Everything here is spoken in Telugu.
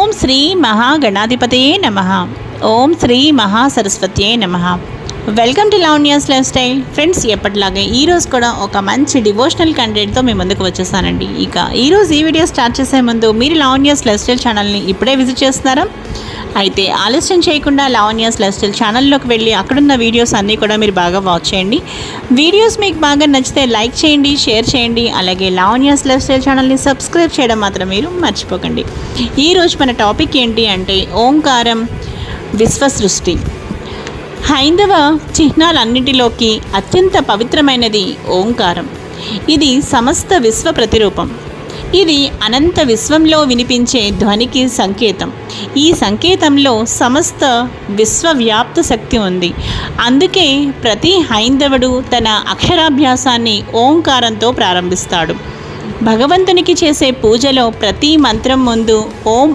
ఓం శ్రీ మహాగణాధిపతయే నమః. ఓం శ్రీ మహాసరస్వత్యే నమః. Welcome to Lavanya's life style. Friends, ఎప్పటిలాగే ఈరోజు కూడా ఒక మంచి డివోషనల్ కంటెంట్తో మీ ముందుకు వచ్చేసానండి. ఇక ఈరోజు ఈ వీడియో స్టార్ట్ చేసే ముందు మీరు లావణ్యాస్ లైఫ్ స్టైల్ ఛానల్ని ఇప్పుడే విజిట్ చేస్తున్నారా? అయితే ఆలస్యం చేయకుండా లావణ్యాస్ లైఫ్ స్టైల్ ఛానల్లోకి వెళ్ళి అక్కడున్న వీడియోస్ అన్నీ కూడా మీరు బాగా వాచ్ చేయండి. వీడియోస్ మీకు బాగా నచ్చితే లైక్ చేయండి, షేర్ చేయండి. అలాగే లావణ్యాస్ లైఫ్ స్టైల్ ఛానల్ని సబ్స్క్రైబ్ చేయడం మాత్రం మీరు మర్చిపోకండి. ఈరోజు మన టాపిక్ ఏంటి అంటే ఓంకారం, విశ్వసృష్టి. హైందవ చిహ్నాలన్నిటిలోకి అత్యంత పవిత్రమైనది ఓంకారం. ఇది సమస్త విశ్వ ప్రతిరూపం. ఇది అనంత విశ్వంలో వినిపించే ధ్వనికి సంకేతం. ఈ సంకేతంలో సమస్త విశ్వవ్యాప్త శక్తి ఉంది. అందుకే ప్రతి హైందవుడు తన అక్షరాభ్యాసాన్ని ఓంకారంతో ప్రారంభిస్తాడు. భగవంతునికి చేసే పూజలో ప్రతి మంత్రం ముందు ఓం